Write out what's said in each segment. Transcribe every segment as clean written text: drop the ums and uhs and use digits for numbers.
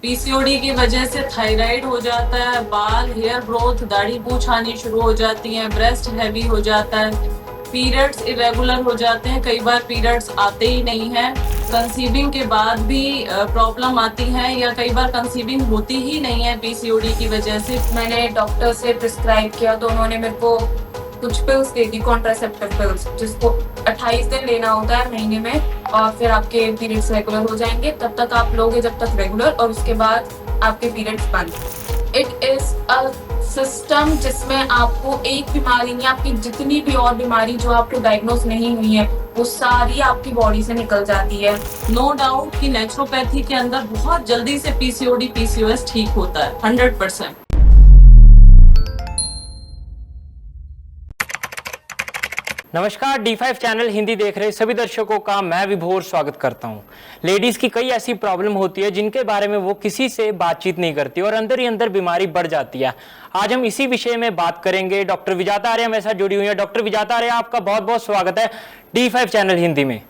PCOD की वजह से थायराइड हो जाता है, बाल, हेयर ग्रोथ, दाढ़ी मूंछ आनी शुरू हो जाती है, ब्रेस्ट हैवी हो जाता है, पीरियड्स इरेगुलर हो जाते हैं, कई बार पीरियड्स आते ही नहीं है, कंसीविंग के बाद भी प्रॉब्लम आती है या कई बार कंसीविंग होती ही नहीं है पीसीओडी की वजह से। मैंने डॉक्टर से प्रिस्क्राइब किया तो उन्होंने मेरे को कुछ पिल्स दे दी, कॉन्ट्रासेप्टिव पिल्स, जिसको 28 दिन लेना होता है महीने में, और फिर आपके पीरियड्स रेगुलर हो जाएंगे। तब तक आप लोगे जब तक रेगुलर, और उसके बाद आपके पीरियड्स बंद। इट इज अ सिस्टम जिसमें आपको एक बीमारी नहीं, आपकी जितनी भी और बीमारी जो आपको डायग्नोज नहीं हुई है वो सारी आपकी बॉडी से निकल जाती है। नो डाउट कि नेचुरोपैथी के अंदर बहुत जल्दी से पीसीओडी पीसीओएस ठीक होता है 100%। नमस्कार, D5 चैनल हिंदी देख रहे सभी दर्शकों का मैं विभोर स्वागत करता हूं। लेडीज की कई ऐसी प्रॉब्लम होती है जिनके बारे में वो किसी से बातचीत नहीं करती और अंदर ही अंदर बीमारी बढ़ जाती है। आज हम इसी विषय में बात करेंगे। डॉक्टर विजाता आर्य हमारे साथ जुड़ी हुई है। डॉक्टर विजाता आर्य, आपका बहुत बहुत स्वागत है D5 चैनल हिंदी में।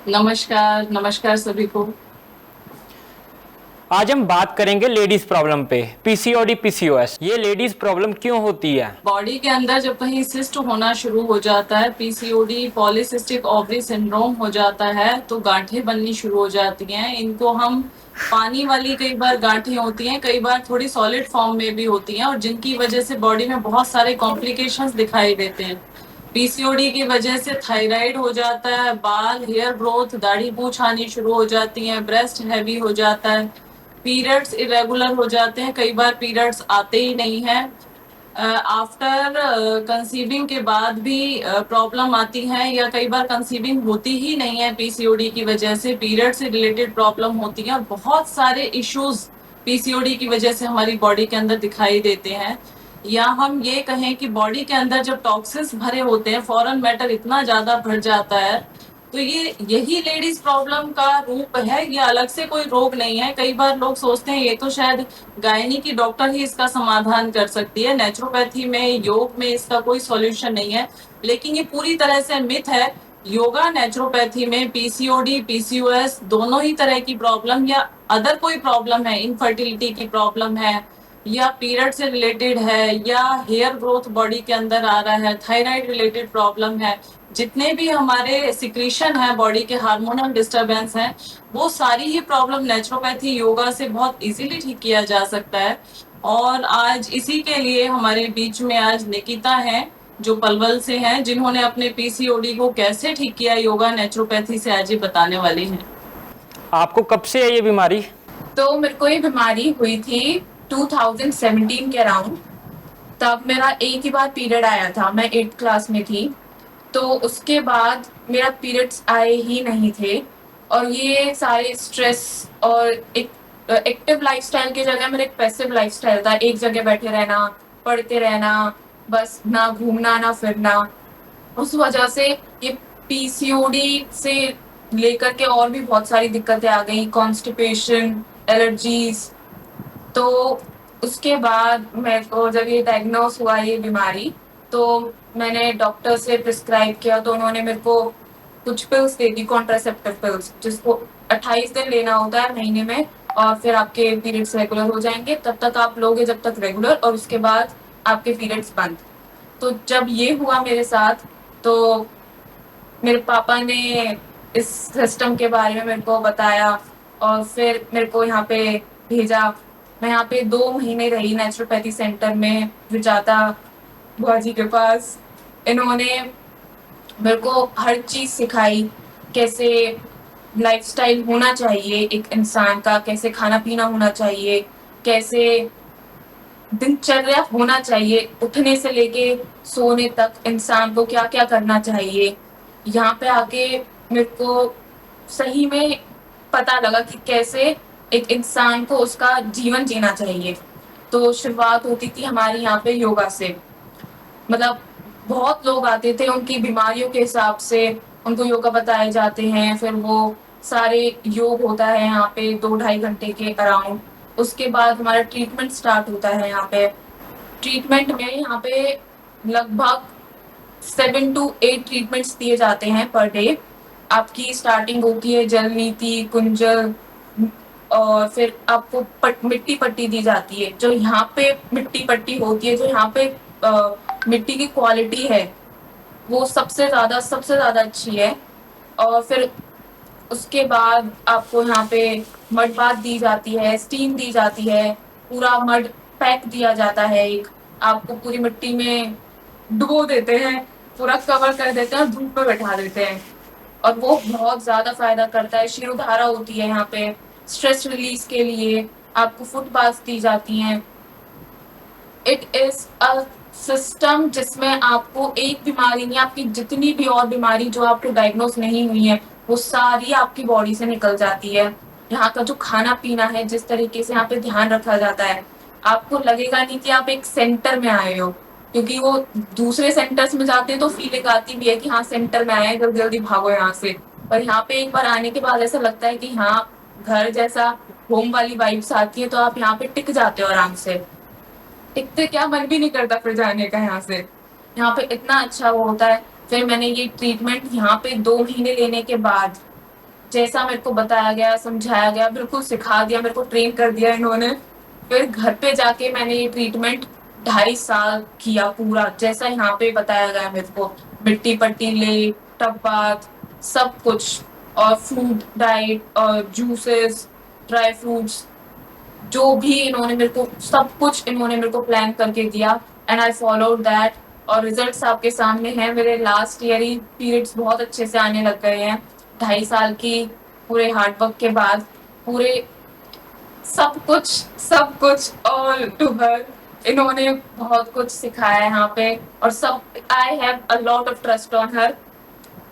नमस्कार, नमस्कार सभी को। आज हम बात करेंगे लेडीज प्रॉब्लम पे, पीसीओडी पीसीओएस। ये लेडीज प्रॉब्लम क्यों होती है? बॉडी के अंदर जब कहीं सिस्ट होना शुरू हो जाता है, पीसीओडी पॉलीसिस्टिक ओवरी सिंड्रोम हो जाता है, तो गांठें बननी शुरू हो जाती हैं। इनको हम पानी वाली कई बार गांठें होती हैं, कई बार थोड़ी सॉलिड फॉर्म में भी होती हैं, और जिनकी वजह से बॉडी में बहुत सारे कॉम्प्लिकेशंस दिखाई देते हैं। पीसीओडी की वजह से थायराइड हो जाता है, बाल, हेयर ग्रोथ, दाढ़ी मूंछ आनी शुरू हो जाती है, ब्रेस्ट हैवी हो जाता है, पीरियड्स इरेगुलर हो जाते हैं, कई बार पीरियड्स आते ही नहीं है, आफ्टर कंसीविंग के बाद भी प्रॉब्लम आती है या कई बार कंसीविंग होती ही नहीं है पीसीओडी की वजह से, पीरियड से रिलेटेड प्रॉब्लम होती है, और बहुत सारे इश्यूज पीसीओडी की वजह से हमारी बॉडी के अंदर दिखाई देते हैं। या हम ये कहें कि बॉडी के अंदर जब टॉक्सिन्स भरे होते हैं, फॉरेन मैटर इतना ज्यादा भर जाता है, तो यही लेडीज प्रॉब्लम का रूप है। ये अलग से कोई रोग नहीं है। कई बार लोग सोचते हैं ये तो शायद गायनी की डॉक्टर ही इसका समाधान कर सकती है, नेचुरोपैथी में, योग में इसका कोई सॉल्यूशन नहीं है, लेकिन ये पूरी तरह से मिथ है। योगा नेचुरोपैथी में पीसीओडी पीसीओएस दोनों ही तरह की प्रॉब्लम या अदर कोई प्रॉब्लम है, इनफर्टिलिटी की प्रॉब्लम है या पीरियड से रिलेटेड है या हेयर ग्रोथ बॉडी के अंदर आ रहा है, थायराइड रिलेटेड प्रॉब्लम है, जितने भी हमारे सिक्रीशन है, बॉडी के हार्मोनल डिस्टरबेंस हैं, वो सारी ही प्रॉब्लम नेचुरोपैथी योगा से बहुत इजीली ठीक किया जा सकता है। और आज इसी के लिए हमारे बीच में आज निकिता हैं जो पलवल से हैं, जिन्होंने अपने पीसीओडी को कैसे ठीक किया योगा नेचुरोपैथी से, आज ये बताने वाली हैं। आपको कब से है ये बीमारी? तो मेरे को ये बीमारी हुई थी 2017 के अराउंड। तब मेरा एक ही बार पीरियड आया था, मैं 8th क्लास में थी। तो उसके बाद मेरा पीरियड्स आए ही नहीं थे, और ये सारे स्ट्रेस और एक एक्टिव लाइफस्टाइल की जगह मेरा एक पैसिव लाइफस्टाइल था, एक जगह बैठे रहना, पढ़ते रहना, बस ना घूमना ना फिरना। उस वजह से ये पीसीओडी से लेकर के और भी बहुत सारी दिक्कतें आ गई, कॉन्स्टिपेशन, एलर्जीज। तो उसके बाद मेरे को जब ये डायग्नोस हुआ ये बीमारी, तो मैंने डॉक्टर से प्रिस्क्राइब किया तो उन्होंने मेरे को कुछ पिल्स दे दी, कॉन्ट्रासेप्टिव पिल्स, जिसको 28 दिन लेना होता है महीने में, और फिर आपके पीरियड्स रेगुलर हो जाएंगे। तब तक आप लोगे जब तक रेगुलर, और उसके बाद आपके पीरियड्स बंद। तो जब ये हुआ मेरे साथ, तो मेरे पापा ने इस सिस्टम के बारे में मेरे को बताया, और फिर मेरे को यहाँ पे भेजा। मैं यहाँ पे 2 महीने रही नेचुरोपैथी सेंटर में, विजाता बुआ जी के पास। इन्होंने मेरे को हर चीज़ सिखाई, कैसे लाइफस्टाइल होना चाहिए एक इंसान का, कैसे खाना पीना होना चाहिए, कैसे दिनचर्या होना चाहिए, उठने से लेके सोने तक इंसान को क्या क्या करना चाहिए। यहाँ पे आके मेरे को सही में पता लगा कि कैसे एक इंसान को उसका जीवन जीना चाहिए। तो शुरुआत होती थी हमारे यहाँ पे योगा से। मतलब बहुत लोग आते थे, उनकी बीमारियों के हिसाब से उनको योगा बताए जाते हैं, फिर वो सारे योग होता है यहाँ पे 2-2.5 घंटे के अराउंड। उसके बाद हमारा ट्रीटमेंट स्टार्ट होता है यहाँ पे। ट्रीटमेंट में यहाँ पे लगभग 7 to 8 ट्रीटमेंट्स दिए जाते हैं पर डे। आपकी स्टार्टिंग होती है जल नीति, कुंजल, और फिर आपको मिट्टी पट्टी दी जाती है। जो यहाँ पे मिट्टी पट्टी होती है, जो यहाँ पे मिट्टी की क्वालिटी है, वो सबसे ज़्यादा अच्छी है। और फिर उसके बाद आपको यहाँ पे मड बाथ दी जाती है, स्टीम दी जाती है, पूरा मड पैक दिया जाता है। एक आपको पूरी मिट्टी में डुबो देते हैं, पूरा कवर कर देते हैं और धूप पे बैठा देते हैं, और वो बहुत ज़्यादा फायदा करता है। शिरोधारा होती है यहाँ पे स्ट्रेस रिलीज के लिए, आपको फुट बाथ दी जाती हैं। इट इज अ सिस्टम जिसमें आपको एक बीमारी नहीं, आपकी जितनी भी और बीमारी जो आपको डायग्नोस नहीं हुई है, वो सारी आपकी बॉडी से निकल जाती है। यहाँ का जो खाना पीना है, जिस तरीके से यहाँ पे ध्यान रखा जाता है, आपको लगेगा नहीं कि आप एक सेंटर में आए हो, क्योंकि वो दूसरे सेंटर्स में जाते हैं तो फीलिंग आती भी है कि हाँ सेंटर में आए, जल्दी जल्दी भागो यहाँ से। पर यहाँ पे एक बार आने के बाद ऐसा लगता है कि हाँ घर जैसा होम वाली वाइब्स आती है, तो आप यहाँ पे टिक जाते हो आराम से। टिकते क्या, मन भी नहीं करता फिर जाने का यहाँ से। यहाँ पे इतना अच्छा वो होता है। फिर मैंने ये ट्रीटमेंट यहाँ पे 2 महीने लेने के बाद, जैसा मेरे को बताया गया, समझाया गया, बिल्कुल सिखा दिया, मेरे को ट्रेन कर दिया इन्होंने। फिर घर पे जाके मैंने ये ट्रीटमेंट 2.5 साल किया पूरा, जैसा यहाँ पे बताया गया मेरे को। मिट्टी पट्टी ले, टब बाथ, सब कुछ, और फूड डाइट और जूसेस, ड्राई फ्रूट्स, जो भी इन्होंने मेरे को, सब कुछ इन्होंने मेरे को प्लान करके दिया, एंड आई फॉलोड दैट। और रिजल्ट्स आपके सामने हैं। मेरे लास्ट ईयर ही पीरियड्स बहुत अच्छे से आने लग गए हैं, 2.5 साल की पूरे हार्डवर्क के बाद। पूरे सब कुछ ऑल टू हर, इन्होंने बहुत कुछ सिखाया है यहाँ पे। और सब, I have a lot of trust on her,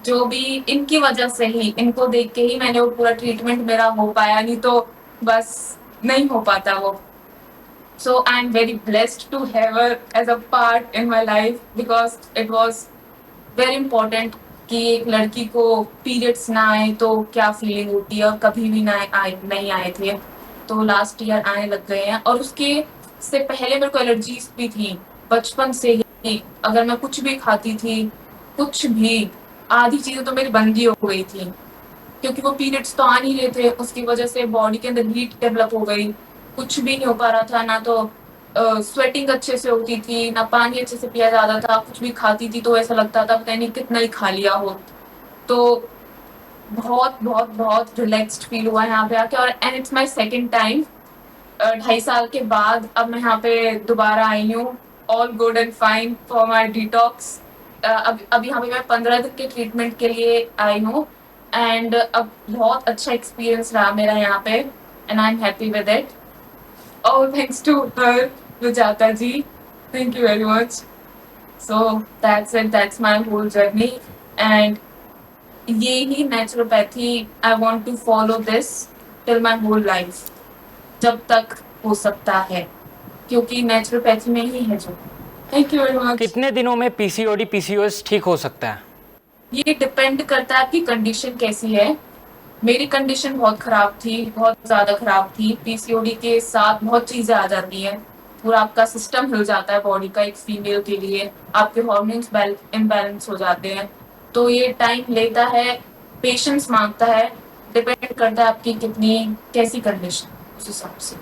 जो भी इनकी वजह से ही, इनको देख के ही मैंने वो पूरा ट्रीटमेंट मेरा हो पाया, नहीं तो बस नहीं हो पाता वो। So I'm very blessed to have her as a part in my life, because it was very important कि एक लड़की को पीरियड्स ना आए तो क्या फीलिंग होती है, और कभी भी नहीं आए थे, तो लास्ट ईयर आने लग गए हैं। और उसके से पहले मेरे को एलर्जीज भी थी बचपन से ही। अगर मैं कुछ भी खाती थी, कुछ भी, आधी चीज़ें तो मेरी बंद ही हो गई थी, क्योंकि वो पीरियड्स तो आ नहीं रहे थे। उसकी वजह से बॉडी के अंदर हीट डेवलप हो गई, कुछ भी नहीं हो पा रहा था, ना तो स्वेटिंग अच्छे से होती थी, ना पानी अच्छे से पिया जाता था। कुछ भी खाती थी तो ऐसा लगता था पता नहीं कितना ही खा लिया हो। तो बहुत बहुत बहुत रिलैक्स्ड फील हुआ यहाँ पे आके। और and it's my second time, 2.5 साल के बाद अब मैं यहाँ पे दोबारा आई हूँ, all good and fine for my detox. अब यहाँ पे मैं 15 दिन के ट्रीटमेंट के लिए आई हूँ, एंड अब बहुत अच्छा एक्सपीरियंस रहा मेरा यहाँ पे, and I am happy with it. All thanks to her, Rujata ji. Thank you very much. So that's it. That's my whole journey. And यही naturopathy, I want to follow this till my whole life. जब तक हो सकता है, क्योंकि naturopathy में ही है जो। Thank you very much. कितने दिनों में पीसीओडी पीसीओएस ठीक हो सकता है? ये डिपेंड करता है आपकी कंडीशन कैसी है। मेरी कंडीशन बहुत ख़राब थी, बहुत ज़्यादा ख़राब थी। पीसीओडी के साथ बहुत चीज़ें आ जाती हैं, पूरा आपका सिस्टम हिल जाता है बॉडी का। एक फीमेल के लिए आपके हार्मोन्स इम्बैलेंस हो जाते हैं, तो ये टाइम लेता है, पेशेंस मांगता है, डिपेंड करता है आपकी कितनी कैसी कंडीशन, उस हिसाब से।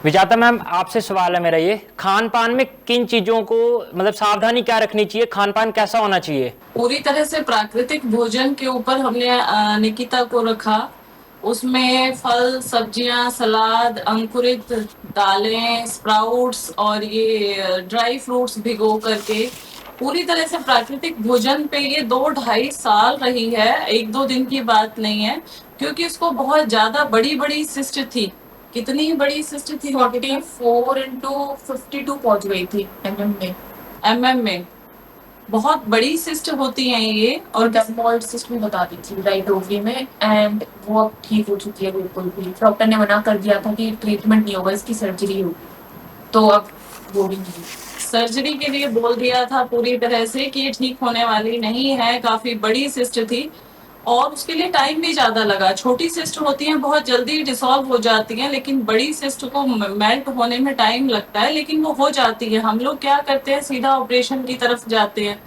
विजाता मैम, आपसे सवाल है मेरा, ये खान पान में किन चीज़ों को मतलब सावधानी क्या रखनी चाहिए, खान पान कैसा होना चाहिए? पूरी तरह से प्राकृतिक भोजन के ऊपर हमने निकिता को रखा। उसमें फल, सब्जियां, सलाद, अंकुरित दालें, स्प्राउट्स और ये ड्राई फ्रूट्स भिगो करके पूरी तरह से प्राकृतिक भोजन पे ये 2-2.5 साल रही है, 1-2 दिन की बात नहीं है। क्योंकि उसको बहुत ज्यादा बड़ी सिस्ट थी। कितनी बड़ी सिस्ट थी? 44x52 पहुंच गई थी mm में बहुत बड़ी सिस्ट होती हैं ये। और डर्मोइड सिस्ट भी बता दी थी राइट ओवरी में, एंड वो अब ठीक हो चुकी है बिल्कुल भी। डॉक्टर ने मना कर दिया था कि ट्रीटमेंट नहीं होगा, इसकी सर्जरी होगी, तो अब वो भी नहीं। सर्जरी के लिए बोल दिया था पूरी तरह से कि ये ठीक होने वाली नहीं है, काफी बड़ी सिस्ट थी और उसके लिए टाइम भी ज्यादा लगा। छोटी सिस्ट होती हैं बहुत जल्दी डिसॉल्व हो जाती हैं, लेकिन बड़ी सिस्ट को मेल्ट होने में टाइम लगता है, लेकिन वो हो जाती है। हम लोग क्या करते हैं, सीधा ऑपरेशन की तरफ जाते हैं।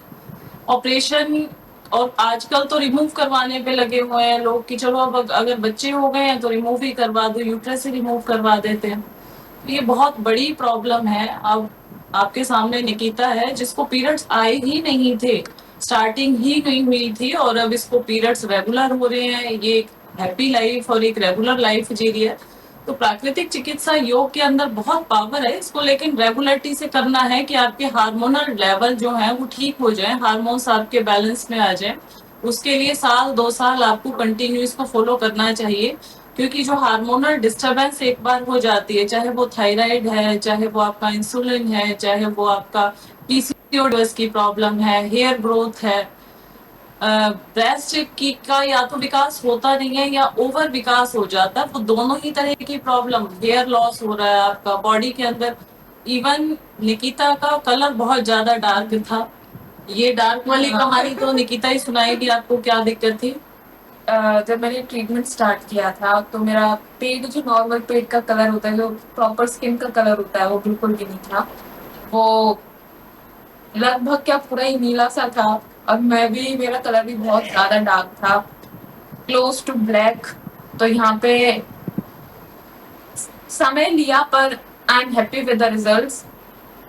ऑपरेशन और आजकल तो रिमूव करवाने पे लगे हुए हैं लोग कि चलो अब अगर बच्चे हो गए हैं तो रिमूव ही करवा दो, यूट्रस ही रिमूव करवा देते हैं। तो ये बहुत बड़ी प्रॉब्लम है। अब आपके सामने निकिता है जिसको पीरियड्स आए ही नहीं थे, स्टार्टिंग ही नहीं हुई थी, और अब इसको पीरियड्स रेगुलर हो रहे हैं। ये एक हैप्पी लाइफ और एक रेगुलर लाइफ जी रही है। तो प्राकृतिक चिकित्सा योग के अंदर बहुत पावर है इसको, लेकिन रेगुलरिटी से करना है कि आपके हार्मोनल लेवल जो है वो ठीक हो जाए, हार्मोन्स आपके बैलेंस में आ जाए। उसके लिए साल 2 साल आपको कंटिन्यू इसको फॉलो करना चाहिए, क्योंकि जो हार्मोनल डिस्टरबेंस एक बार हो जाती है, चाहे वो थायराइड है, चाहे वो आपका इंसुलिन है, चाहे वो आपका पीसीओडी की प्रॉब्लम है, हेयर ग्रोथ है, ब्रेस्ट की का या तो विकास होता नहीं है या ओवर विकास हो जाता है, वो दोनों ही तरह की प्रॉब्लम, हेयर लॉस हो रहा है आपका बॉडी के अंदर। इवन निकिता का कलर बहुत ज्यादा डार्क था। ये डार्क वाली कहानी तो निकिता ही सुनाएगी, आपको क्या दिक्कत थी? जब मैंने ट्रीटमेंट स्टार्ट किया था तो मेरा पेट, जो नॉर्मल पेट का कलर होता है, जो प्रॉपर स्किन का कलर होता है, वो बिल्कुल भी नहीं था। वो लगभग क्या पूरा ही नीला सा था। और मेरा कलर भी बहुत ज्यादा डार्क था, क्लोज टू ब्लैक। तो यहाँ पे समय लिया, पर I am happy with the results.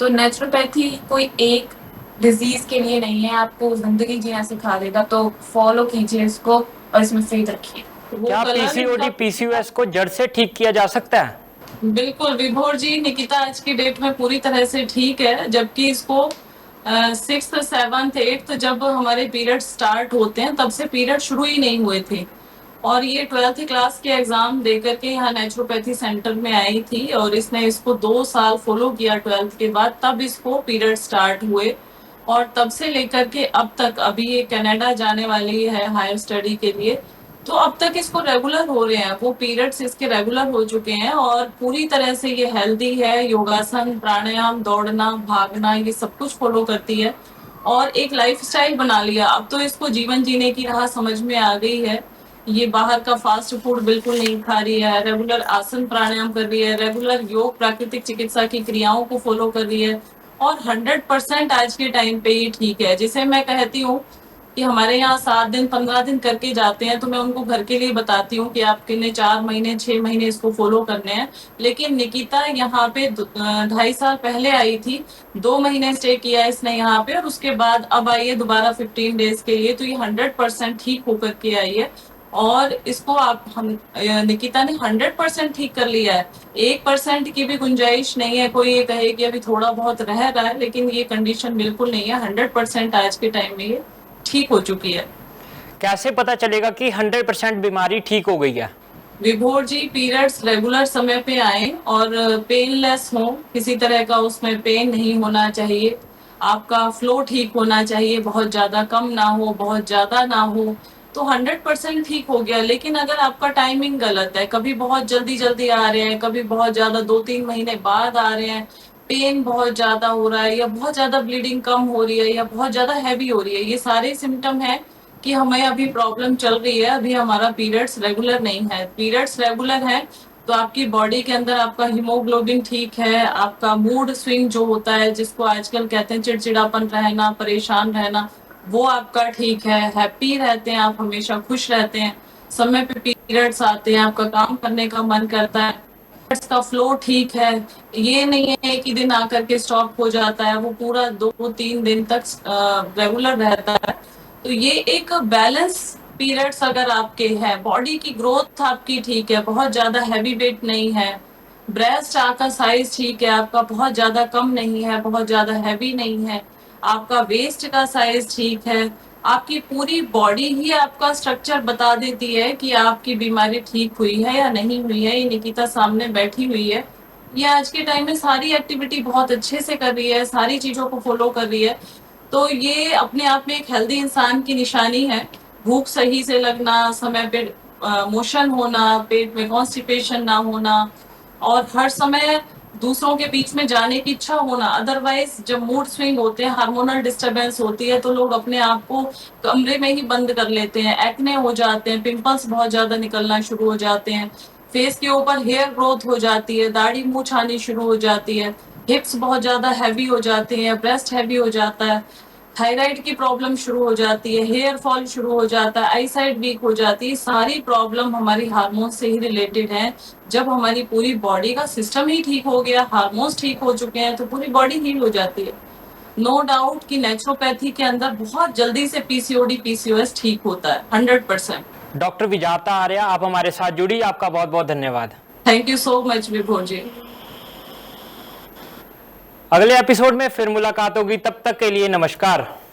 तो नेचुरोपैथी कोई एक डिजीज के लिए नहीं है, आपको जिंदगी जीना सिखा देगा। तो फॉलो कीजिए इसको और इसमें फेथ रखिए। वो क्या कलर पीसीओडी इनका- पीसीओएस को जड़ से ठीक किया जा सकता है? बिल्कुल विभोर जी, निकिता आज की डेट में पूरी तरह से ठीक है, जबकि इसको 6th 7th 8th जब हमारे पीरियड स्टार्ट होते हैं तब से पीरियड शुरू ही नहीं हुए थे। और ये 12th क्लास के एग्जाम दे करके यहाँ नेचुरोपैथी सेंटर में आई थी, और इसने इसको 2 साल फॉलो किया 12th के बाद, तब इसको पीरियड स्टार्ट हुए। और तब से लेकर के अब तक, अभी ये कनाडा जाने वाली है हायर स्टडी के लिए, तो अब तक इसको रेगुलर हो रहे हैं, वो पीरियड्स इसके रेगुलर हो चुके हैं और पूरी तरह से ये हेल्दी है। योगासन, प्राणायाम, दौड़ना, भागना, ये सब कुछ फॉलो करती है और एक लाइफस्टाइल बना लिया। अब तो इसको जीवन जीने की राह समझ में आ गई है। ये बाहर का फास्ट फूड बिल्कुल नहीं खा रही है, रेगुलर आसन प्राणायाम कर रही है, रेगुलर योग प्राकृतिक चिकित्सा की क्रियाओं को फॉलो कर रही है, और 100% आज के टाइम पे ये ठीक है। जिसे मैं कहती हूँ कि हमारे यहाँ 7 दिन 15 दिन करके जाते हैं, तो मैं उनको घर के लिए बताती हूँ कि आपके ने 4 महीने 6 महीने इसको फॉलो करने हैं। लेकिन निकिता यहाँ पे 2.5 साल पहले आई थी, 2 महीने स्टे किया इसने यहाँ पे, और उसके बाद अब आई है दोबारा 15 डेज के लिए। तो ये 100% ठीक होकर के आई है, और इसको निकिता ने 100% ठीक कर लिया है। 1% की भी गुंजाइश नहीं है कोई ये कहे कि अभी थोड़ा बहुत रह रहा है, लेकिन ये कंडीशन बिल्कुल नहीं है। 100% आज के टाइम में ये ठीक हो चुकी है। कैसे पता चलेगा कि 100% बीमारी ठीक हो गई है? विभोर जी, पीरियड्स रेगुलर समय पे आए और पेनलेस हो, किसी तरह का उसमें पेन नहीं होना चाहिए। आपका फ्लो ठीक होना चाहिए, बहुत ज्यादा कम ना हो, बहुत ज्यादा ना हो, तो 100% ठीक हो गया। लेकिन अगर आपका टाइमिंग गलत है, कभी बहुत जल्दी जल्दी आ रहे हैं, कभी बहुत ज्यादा 2-3 महीने बाद आ रहे हैं, पेन बहुत ज्यादा हो रहा है, या बहुत ज्यादा ब्लीडिंग कम हो रही है, या बहुत ज्यादा हैवी हो रही है, ये सारे सिम्टम है कि हमें अभी प्रॉब्लम चल रही है, अभी हमारा पीरियड्स रेगुलर नहीं है। पीरियड्स रेगुलर है तो आपकी बॉडी के अंदर आपका हीमोग्लोबिन ठीक है, आपका मूड स्विंग जो होता है, जिसको आजकल कहते हैं चिड़चिड़ापन रहना, परेशान रहना, वो आपका ठीक है, हैप्पी रहते हैं आप, हमेशा खुश रहते हैं, समय पे पीरियड्स आते हैं, आपका काम करने का मन करता है, का फ्लो ठीक है। ये नहीं है एक ही दिन आकर के स्टॉप हो जाता है, वो पूरा 2-3 दिन तक रेगुलर रहता है। तो ये एक बैलेंस पीरियड्स अगर आपके हैं, बॉडी की ग्रोथ आपकी ठीक है, बहुत ज्यादा हैवी वेट नहीं है, ब्रेस्ट आपका साइज ठीक है, आपका बहुत ज्यादा कम नहीं है, बहुत ज्यादा हैवी नहीं है, आपका वेस्ट का साइज ठीक है, आपकी पूरी बॉडी ही आपका स्ट्रक्चर बता देती है कि आपकी बीमारी ठीक हुई है या नहीं हुई है। ये निकिता सामने बैठी हुई है, ये आज के टाइम में सारी एक्टिविटी बहुत अच्छे से कर रही है, सारी चीजों को फॉलो कर रही है। तो ये अपने आप में एक हेल्दी इंसान की निशानी है। भूख सही से लगना, समय पे मोशन होना, पेट में कॉन्स्टिपेशन ना होना, और हर समय दूसरों के बीच में जाने की इच्छा होना। अदरवाइज जब मूड स्विंग होते हैं, हार्मोनल डिस्टरबेंस होती है, तो लोग अपने आप को कमरे में ही बंद कर लेते हैं, एक्ने हो जाते हैं, पिंपल्स बहुत ज्यादा निकलना शुरू हो जाते हैं, फेस के ऊपर हेयर ग्रोथ हो जाती है, दाढ़ी मूछ आनी शुरू हो जाती है, हिप्स बहुत ज्यादा हैवी हो जाती हैं, ब्रेस्ट हैवी हो जाता है, थायराइड की प्रॉब्लम शुरू हो जाती है, हेयर फॉल शुरू हो जाता है, आई साइट वीक हो जाती है। सारी प्रॉब्लम हमारी हार्मोन से ही रिलेटेड है। जब हमारी पूरी बॉडी का सिस्टम ही ठीक हो गया, हार्मोन्स ठीक हो चुके हैं, तो पूरी बॉडी हील हो जाती है। नो डाउट कि नेचुरोपैथी के अंदर बहुत जल्दी से पीसीओडी पीसीओएस ठीक होता है 100%। डॉक्टर विजाता आर्या, आप हमारे साथ जुड़ी, आपका बहुत बहुत धन्यवाद। थैंक यू सो मच विभोर जी। अगले एपिसोड में फिर मुलाकात होगी, तब तक के लिए नमस्कार।